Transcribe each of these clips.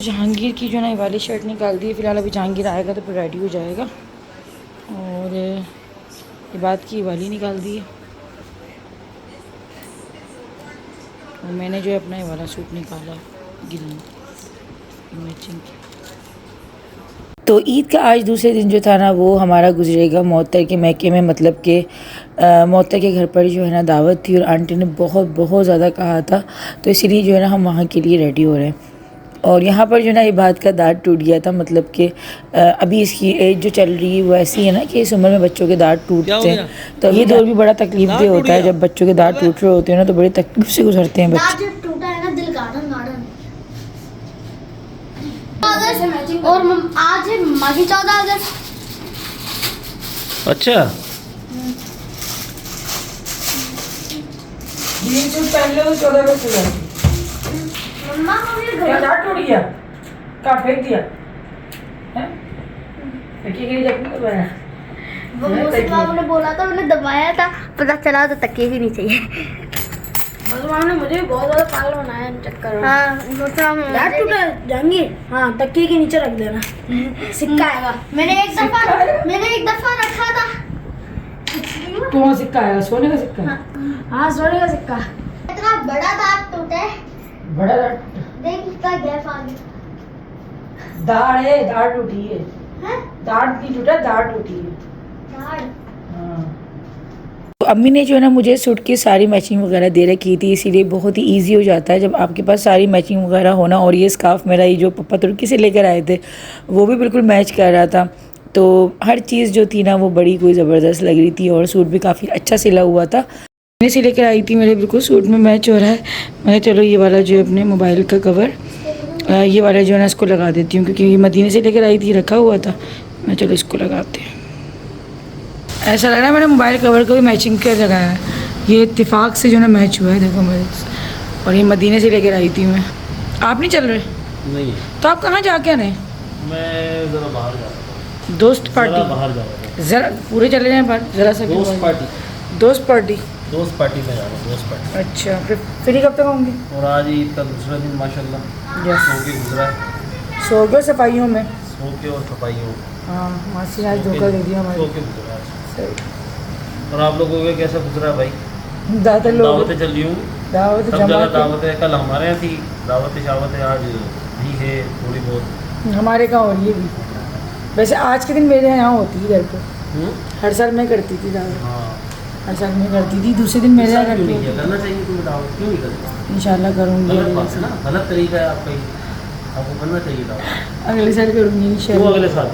जहांगीर की जो ना ये वाली शर्ट निकाल दी है। फ़िलहाल अभी जहांगीर आएगा तो फिर रेडी हो जाएगा। और ये बात की वाली निकाल दी है। और मैंने जो है अपना ये वाला सूट निकाला ग्रीन मैचिंग। तो ईद का आज दूसरे दिन जो था ना वो हमारा गुजरेगा मोहत्तर के मैके में, मतलब कि मोहत्तर के घर पर जो है ना दावत थी और आंटी ने बहुत बहुत ज़्यादा कहा था, तो इसीलिए जो है ना हम वहाँ के लिए रेडी हो रहे हैं। और यहाँ पर जो ना ये बात का दांत टूट गया था, मतलब कि अभी इसकी एज जो चल रही है वो ऐसी है ना कि इस उम्र में बच्चों के दांत टूटते हैं। तो ये दौर भी बड़ा तकलीफ दे होता है, जब बच्चों के दांत टूट रहे होते हैं ना तो बड़ी तकलीफ से गुजरते हैं बच्चे। और आज है माघी 14 अगस्त। अच्छा पहले तो 14 अगस्त हो जाती। मम्मा क्या दांत टूट गया? कहाँ फेंक दिया? बाबू ने बोला था, मैंने दबाया था, पता चला तो तकिए ही नहीं चाहिए। ने मुझे बहुत ज्यादा पागल बनाया चक्कर में। हाँ दांत टूटा जहांगीर, हाँ तकिए के नीचे रख देना, सिक्का आएगा। मैंने एक दफा रखा था। तो सिक्का आया, सोने का सिक्का। हाँ सोने का सिक्का। इतना बड़ा दांत टूटे, बड़ा दांत देख इसका गैप आ गया। दाढ़ है, दाढ़ टूटी है। हैं? दांत नहीं टूटा, दाढ़ टूटी है। दाढ़। तो अम्मी ने जो है ना मुझे सूट की सारी मैचिंग वगैरह दे रखी थी, इसीलिए बहुत ही इजी हो जाता है जब आपके पास सारी मैचिंग वगैरह होना। और ये स्कार्फ मेरा ये जो पप्पा तुर्की से लेकर आए थे वो भी बिल्कुल मैच कर रहा था। तो हर चीज़ जो थी ना वो बड़ी कोई ज़बरदस्त लग रही थी और सूट भी काफ़ी अच्छा सिला हुआ था। मैंने से लेकर आई थी, मेरे बिल्कुल सूट में मैच हो रहा है। मैंने चलो ये वाला जो है अपने मोबाइल का कवर, ये वाला जो है ना इसको लगा देती हूँ, क्योंकि ये मदीने से लेकर आई थी, रखा हुआ था। मैं चलो इसको लगाते हैं। ऐसा लग रहा है मैंने मोबाइल कवर को भी मैचिंग कर लगाया है। ये इत्तेफाक से जो ना मैच हुआ है, देखो मेरे। और ये मदीने से लेकर आई थी मैं। आप नहीं चल रहे? नहीं, तो आप कहाँ जाके आने? मैं जरा बाहर जा रहा हूँ। दोस्त पार्टी? बाहर जा रहा हूँ। ज़रा पूरे चले जाएँ बाहर, ज़रा सा। दोस्त पार्टी पे जा रहा हूँ। दोस्त पार्टी। अच्छा, फिर ही कब तक होंगे? और आज ईद का दूसरा दिन माशाल्लाह यस। सो के गुजरा है। सो गए सफाइयों में। सो के और सफाइयों। हाँ, मासी आज धोखा दे दिया हमारे। सो के गुजरा आज। सही। और आप लोगों का कैसा गुजरा भाई? ज़्यादा लोग दावतें चल रही हूँ, दावत सब जमा जगह के- दावतें। कल हमारे यहाँ थी दावतें आज भी है थोड़ी बहुत। हमारे गाँव हो रही है भी। वैसे आज के दिन मेरे यहाँ होती है घर पे। हर साल मैं करती थी दावत। हाँ, हर साल मैं करती थी, दूसरे दिन मेरे यहाँ क्यों करती नहीं किया? हूँ। करना चाहिए तुम्हें दावत, क्यों नहीं करते? इंशाल्लाह करूँगी गलत अगले बात है साल। ना, गलत तरीका है आपका ही। आपको करना चाहिए दावत। अगले साल करूँगी क्यों इंशाल्लाह। अगले साल?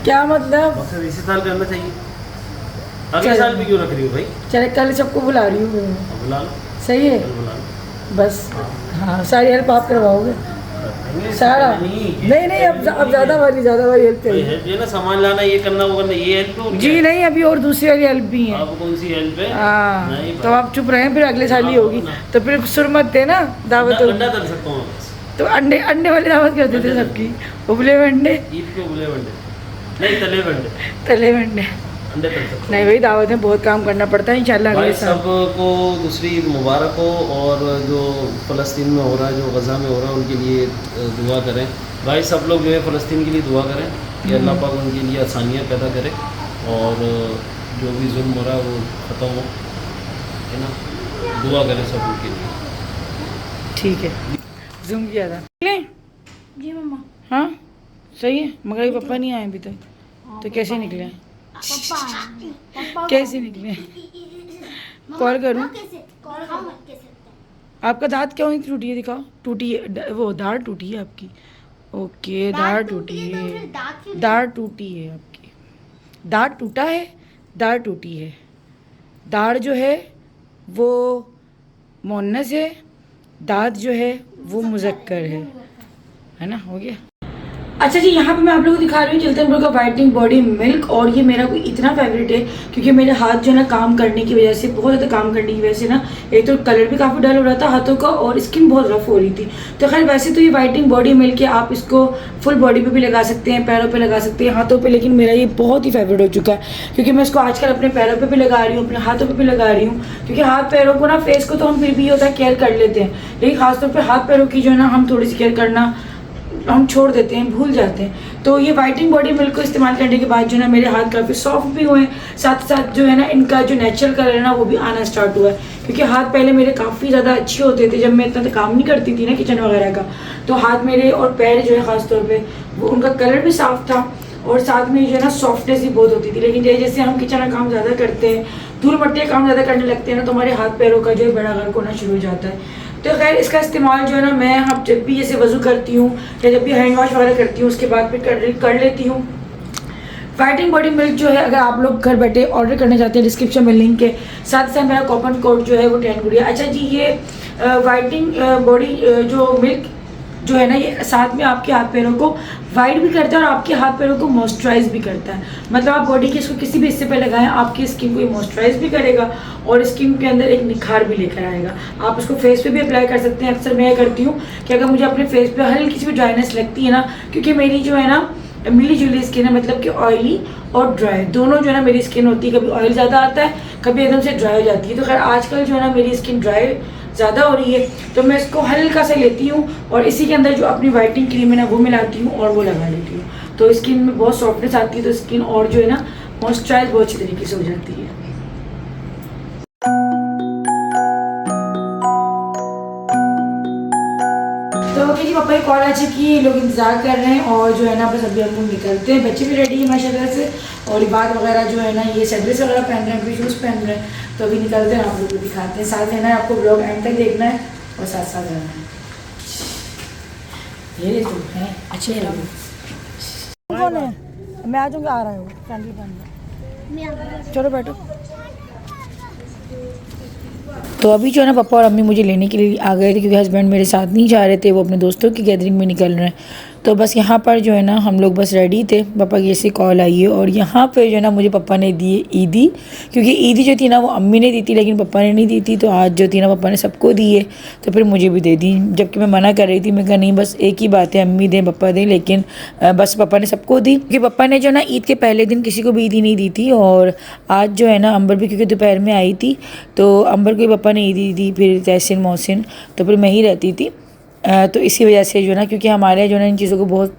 क्या मतलब? मकसद इसी साल करना चाहिए। अगले चलो। साल भी क्यों रख रही हो भाई? चले कल सबको बुला रही हूँ मैं। अब बुला लो, सही है, कल बुला लो। बस। हाँ, सारी हेल्प आप करवाओगे सारा? नहीं, अब ज़्यादा वाली हेल्प कोई करिए। हेल्प ये ना, सामान लाना, ये करना, वो करना, ये हेल्प हो जी नहीं, अभी और दूसरी वाली हेल्प भी है। अब कौन सी हेल्प है? हाँ, नहीं तो आप चुप रहें, फिर अगले साल ही हाँ, होगी। ना। तो फिर सुर मत देना, दावत होगी। अंडा तल सकता हूँ मैं। तो अंडे वाली दावत करते थे सबकी, उबले हुए अंडे, ईद के उबले वंडे नहीं, तले वंडे, तले हुए अंडे। अंडे तल सकता हूँ। नहीं भाई, दावत में बहुत काम करना पड़ता है। इंशाल्लाह भाई अगले साल। सबको दूसरी ईद मुबारक हो। और जो फ़लस्तीन में हो रहा है, जो गज़ा में हो रहा है, उनके लिए दुआ करें भाई। सब लोग जो है फ़लस्तीन के लिए दुआ करें कि अल्लाह पाक उनके लिए आसानियाँ पैदा करे और जो भी जुल्म हो रहा है वो ख़त्म हो, है ना। दुआ करें सब उनके लिए। ठीक है, जूम किया था। जी मम्मा। हाँ सही है, मगर ये पापा नहीं आए अभी तक, तो कैसे निकले? पापा कैसे निकले? कॉल करूँ? आपका दांत क्यों नहीं टूटी है? दिखाओ। टूटी है वो, दाढ़ टूटी है आपकी। ओके, दाढ़ टूटी है, दाढ़ टूटी है आपकी। दाढ़ टूटा है, दाढ़ टूटी है। दाढ़ जो है वो मुअन्नस है, दांत जो है वो मुज़क्कर है ना। हो गया। अच्छा जी, यहाँ पे मैं आप लोगों को दिखा रही हूँ चिल्टन ब्रो का वाइटनिंग बॉडी मिल्क। और ये मेरा कोई इतना फेवरेट है क्योंकि मेरे हाथ जो है ना काम करने की वजह से, बहुत ज़्यादा काम करने की वजह से ना, एक तो कलर भी काफ़ी डल हो रहा था हाथों का और स्किन बहुत रफ हो रही थी। तो खैर वैसे तो ये वाइटनिंग बॉडी मिल्क है, आप इसको फुल बॉडी पे भी लगा सकते हैं, पैरों पे लगा सकते हैं, हाथों पे। लेकिन मेरा ये बहुत ही फेवरेट हो चुका है क्योंकि मैं इसको आजकल अपने पैरों पे भी लगा रही हूँ, अपने हाथों पे भी लगा रही हूँ। क्योंकि हाथ पैरों को ना, फेस को तो हम फिर भी होता है केयर कर लेते हैं, लेकिन खासतौर पर हाथ पैरों की जो है ना हम थोड़ी सी केयर करना हम छोड़ देते हैं, भूल जाते हैं। तो ये वाइटनिंग बॉडी मिल्क को इस्तेमाल करने के बाद जो है ना मेरे हाथ काफ़ी सॉफ्ट भी हुए, साथ साथ जो है ना इनका जो नेचुरल कलर है ना वो भी आना स्टार्ट हुआ है। क्योंकि हाथ पहले मेरे काफ़ी ज़्यादा अच्छे होते थे, जब मैं इतना काम नहीं करती थी ना किचन वगैरह का, तो हाथ मेरे और पैर जो है ख़ास तौर पे वो उनका कलर भी साफ था और साथ में जो है ना सॉफ्टनेस भी बहुत होती थी। लेकिन जैसे हम किचन का काम ज़्यादा करते हैं, धूल मट्टी का काम ज़्यादा करने लगते हैं ना, तो हमारे हाथ पैरों का जो है बड़ा गर्क होना शुरू हो जाता है। तो खैर इसका इस्तेमाल जो है ना मैं अब जब भी जैसे वज़ू करती हूँ या जब भी हैंड वॉश वगैरह करती हूँ उसके बाद फिर कर लेती हूँ। वाइटनिंग बॉडी मिल्क जो है अगर आप लोग घर बैठे ऑर्डर करना चाहते हैं, डिस्क्रिप्शन में लिंक है, साथ साथ मेरा कूपन कोड जो है वो 10 गुड़िया। अच्छा जी, ये वाइटनिंग बॉडी जो मिल्क जो है ना ये साथ में आपके हाथ पैरों को वाइट भी करता है और आपके हाथ पैरों को मॉइस्चराइज भी करता है। मतलब आप बॉडी के इसको किसी भी हिस्से पे लगाएं, आपकी स्किन को ये मॉइस्चराइज भी करेगा और स्किन के अंदर एक निखार भी लेकर आएगा। आप इसको फेस पे भी अप्लाई कर सकते हैं। अक्सर मैं करती हूँ कि अगर मुझे अपने फेस पे हल्की सी भी ड्राइनेस लगती है ना, क्योंकि मेरी जो है ना मिली जुली स्किन है, मतलब कि ऑयली और ड्राई दोनों जो है ना मेरी स्किन होती है। कभी ऑयल ज़्यादा आता है, कभी एकदम से ड्राई हो जाती है। तो खैर आजकल जो है ना मेरी स्किन ड्राई ज़्यादा हो रही है, तो मैं इसको हल्का सा लेती हूँ और इसी के अंदर जो अपनी वाइटनिंग क्रीम है ना वो मिलाती हूँ और वो लगा लेती हूँ। तो स्किन में बहुत सॉफ्टनेस आती है, तो स्किन और जो है ना मॉइस्चराइज बहुत अच्छी तरीके से हो जाती है। तो ओके जी, पापा की कॉल आ चुकी है, लोग इंतज़ार कर रहे हैं और जो है ना बस अभी हम लोग निकलते हैं। बच्चे भी रेडी है माशाल्लाह से और इबाद वगैरह जो है ना ये सैंडल्स वगैरह पहन रहे हैं, अभी शूज़ पहन रहे हैं। तो अभी निकलते हैं, आप लोग को दिखाते हैं। साथ रहना है आपको, ब्लॉग एंड तक देखना है और साथ साथ रहना है। ये तो है अच्छे लगे। कौन है? मैं आ जाऊँगी, आ रहा हूँ सैंडल पहन। चलो बैठो। तो अभी जो है ना पापा और अम्मी मुझे लेने के लिए आ गए थे, क्योंकि हस्बैंड मेरे साथ नहीं जा रहे थे, वो अपने दोस्तों की गैदरिंग में निकल रहे हैं। तो बस यहाँ पर जो है ना हम लोग बस रेडी थे, पापा की ऐसी कॉल आई है और यहाँ पे जो है ना मुझे पापा ने दी ईदी, क्योंकि ईदी जो थी ना वो अम्मी ने दी थी लेकिन पापा ने नहीं दी थी। तो आज जो थी ना पापा ने सबको दी है, तो फिर मुझे भी दे दी, जबकि मैं मना कर रही थी। मैं कहा नहीं, बस एक ही बात है, अम्मी दें पापा दें, लेकिन बस पापा ने सबको दी। क्योंकि पापा ने जो ना ईद के पहले दिन किसी को भी ईदी नहीं दी थी और आज जो है ना अंबर भी क्योंकि दोपहर में आई थी तो अंबर को पापा ने ईदी दी, फिर तहसीन मोहसिन, तो फिर मैं ही रहती थी। तो इसी वजह से जो है ना, क्योंकि हमारे जो है ना इन चीज़ों को बहुत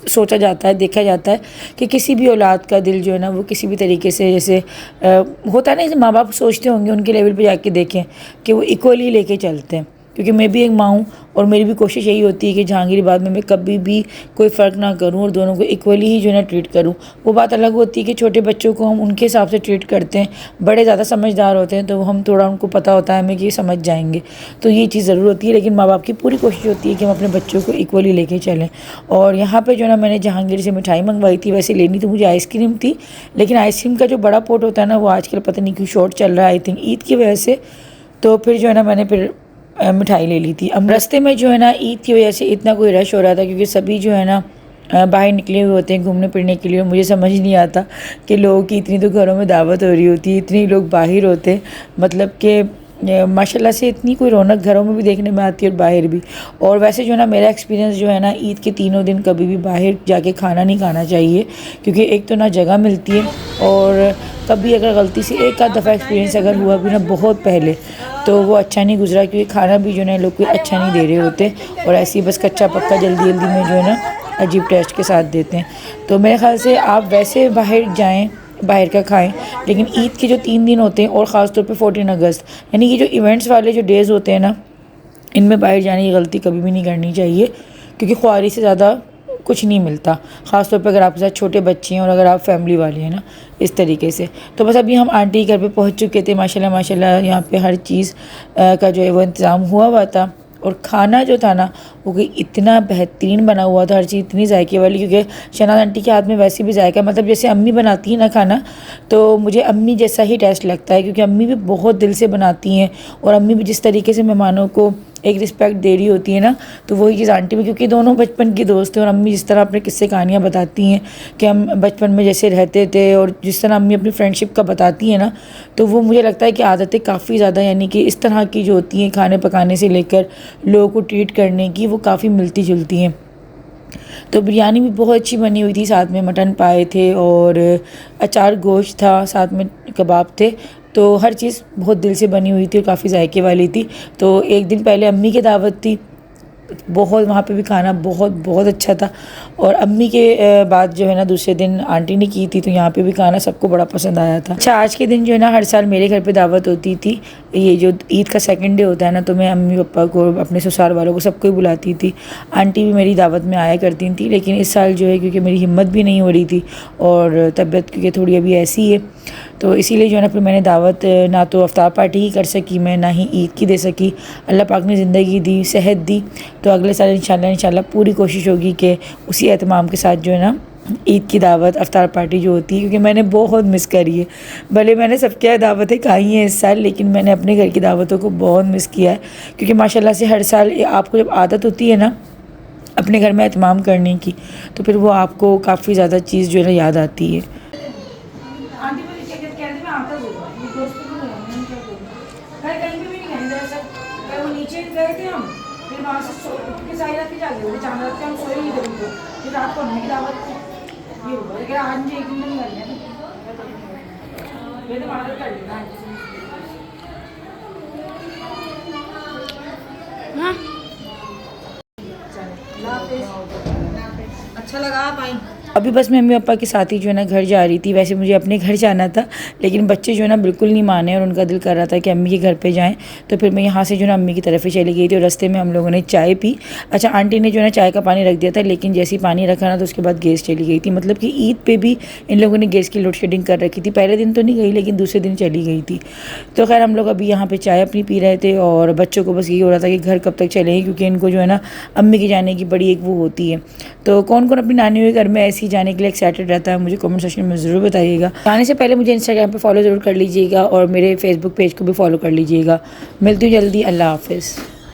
सोचा जाता है, देखा जाता है कि किसी भी औलाद का दिल जो है ना वो किसी भी तरीके से जैसे होता है ना, जैसे माँ बाप सोचते होंगे उनके लेवल पे जाके देखें कि वो इक्वली लेके चलते हैं। क्योंकि मैं भी एक माँ हूँ और मेरी भी कोशिश यही होती है कि जहांगीराबाद में मैं कभी भी कोई फ़र्क ना करूँ और दोनों को इक्वली ही जो है ना ट्रीट करूँ। वो बात अलग होती है कि छोटे बच्चों को हम उनके हिसाब से ट्रीट करते हैं, बड़े ज़्यादा समझदार होते हैं तो हम थोड़ा उनको पता होता है हमें कि ये समझ जाएंगे, तो ये चीज़ ज़रूर होती है। लेकिन माँ बाप की पूरी कोशिश होती है कि हम अपने बच्चों को इक्वली लेके चलें। और यहाँ पर जो है ना मैंने जहांगीर से मिठाई मंगवाई थी, वैसे लेनी तो मुझे आइसक्रीम थी, लेकिन आइसक्रीम का जो बड़ा पोट होता है ना वो आजकल पता नहीं क्यों शॉर्ट चल रहा है, आई थिंक ईद की वजह से। तो फिर जो है ना मैंने फिर मिठाई ले ली थी। अब रास्ते में जो है ना ईद की वजह से इतना कोई रश हो रहा था, क्योंकि सभी जो है ना बाहर निकले हुए होते हैं घूमने फिरने के लिए। और मुझे समझ नहीं आता कि लोगों की इतनी तो घरों में दावत हो रही होती है, इतने लोग बाहर होते हैं, मतलब कि माशाल्लाह से इतनी कोई रौनक घरों में भी देखने में आती है और बाहर भी। और वैसे जो है ना मेरा एक्सपीरियंस जो है ना, ईद के तीनों दिन कभी भी बाहर जाके खाना नहीं खाना चाहिए, क्योंकि एक तो ना जगह मिलती है और कभी अगर गलती से एक आध दफ़ा एक्सपीरियंस अगर हुआ भी ना बहुत पहले, तो वो अच्छा नहीं गुजरा, क्योंकि खाना भी जो है लोग कोई अच्छा नहीं दे रहे होते और ऐसे ही बस कच्चा पक्का जल्दी जल्दी में जो है ना अजीब टेस्ट के साथ देते हैं। तो मेरे ख्याल से आप वैसे बाहर जाएँ, बाहर का खाएं, लेकिन ईद के जो 3 दिन होते हैं और ख़ास तौर पे 14 अगस्त यानी कि जो इवेंट्स वाले जो डेज़ होते हैं ना, इनमें बाहर जाने की गलती कभी भी नहीं करनी चाहिए, क्योंकि ख्वारी से ज़्यादा कुछ नहीं मिलता, ख़ास तौर पे अगर आपके साथ छोटे बच्चे हैं और अगर आप फैमिली वाले हैं ना, इस तरीके से। तो बस अभी हम आंटी के घर पे पहुंच चुके थे। माशाल्लाह माशाल्लाह यहाँ पे हर चीज़ का जो है वो इंतज़ाम हुआ था और खाना जो था ना वो कोई इतना बेहतरीन बना हुआ था, हर चीज़ इतनी जायके वाली, क्योंकि शहनाज आंटी के हाथ में वैसे भी जायका, मतलब जैसे अम्मी बनाती है ना खाना, तो मुझे अम्मी जैसा ही टेस्ट लगता है, क्योंकि अम्मी भी बहुत दिल से बनाती हैं और अम्मी भी जिस तरीके से मेहमानों को एक रिस्पेक्ट दे रही होती है ना, तो वही चीज़ आंटी में, क्योंकि दोनों बचपन की दोस्त हैं और अम्मी जिस तरह अपने किस्से कहानियाँ बताती हैं कि हम बचपन में जैसे रहते थे और जिस तरह अम्मी अपनी फ्रेंडशिप का बताती हैं ना, तो वो मुझे लगता है कि आदतें काफ़ी ज़्यादा यानी कि इस तरह की जो होती हैं खाने पकाने से लेकर लोगों को ट्रीट करने की, वो काफ़ी मिलती जुलती हैं। तो बिरयानी भी बहुत अच्छी बनी हुई थी, साथ में मटन पाए थे और अचार गोश्त था, साथ में कबाब थे, तो हर चीज़ बहुत दिल से बनी हुई थी और काफ़ी जायके वाली थी। तो एक दिन पहले अम्मी की दावत थी, बहुत वहाँ पे भी खाना बहुत बहुत अच्छा था। और अम्मी के बाद जो है ना दूसरे दिन आंटी ने की थी, तो यहाँ पे भी खाना सबको बड़ा पसंद आया था। अच्छा, आज के दिन जो है ना हर साल मेरे घर पे दावत होती थी। ये जो ईद का सेकंड डे होता है ना, तो मैं अम्मी पापा को, अपने ससुराल वालों को, सबको ही बुलाती थी। आंटी भी मेरी दावत में आया करती थी, लेकिन इस साल जो है क्योंकि मेरी हिम्मत भी नहीं हो रही थी और तबीयत क्योंकि थोड़ी अभी ऐसी है, तो इसीलिए जो है ना फिर मैंने दावत ना तो अफ्तार पार्टी ही कर सकी मैं, ना ही ईद की दे सकी। अल्लाह पाक ने ज़िंदगी दी, सेहत दी, तो अगले साल इंशाल्लाह पूरी कोशिश होगी कि उसी एहतमाम के साथ जो है ना ईद की दावत, अफ्तार पार्टी जो होती है, क्योंकि मैंने बहुत मिस करी है। भले मैंने सबके यहाँ दावतें खाई हैं इस साल, लेकिन मैंने अपने घर की दावतों को बहुत मिस किया है, क्योंकि माशाल्लाह से हर साल आपको जब आदत होती है ना अपने घर में एहतमाम करने की, तो फिर वो आपको काफ़ी ज़्यादा चीज़ जो है ना याद आती है। अच्छा लगा आप आई। अभी बस मैं मम्मी पापा के साथ ही जो है ना घर जा रही थी। वैसे मुझे अपने घर जाना था, लेकिन बच्चे जो है ना बिल्कुल नहीं माने और उनका दिल कर रहा था कि अम्मी के घर पे जाएं, तो फिर मैं यहाँ से जो है ना अम्मी की तरफ ही चली गई थी। और रास्ते में हम लोगों ने चाय पी। अच्छा, आंटी ने जो है ना चाय का पानी रख दिया था, लेकिन जैसे ही पानी रखा ना तो उसके बाद गैस चली गई थी। मतलब कि ईद पे भी इन लोगों ने गैस की लोड शेडिंग कर रखी थी। पहले दिन तो नहीं गई, लेकिन दूसरे दिन चली गई थी। तो खैर हम लोग अभी यहाँ पर चाय अपनी पी रहे थे और बच्चों को बस यही हो रहा था कि घर कब तक चलेंगे, क्योंकि इनको जो है ना अम्मी के जाने की बड़ी एक वो होती है। तो कौन कौन अपनी नानी के घर में ऐसे ही जाने के लिए एक्साइटेड रहता है, मुझे कमेंट सेक्शन में ज़रूर बताइएगा। जाने से पहले मुझे इंस्टाग्राम पे फॉलो ज़रूर कर लीजिएगा और मेरे फेसबुक पेज को भी फॉलो कर लीजिएगा। मिलती हूँ जल्दी, अल्लाह हाफ़िज़।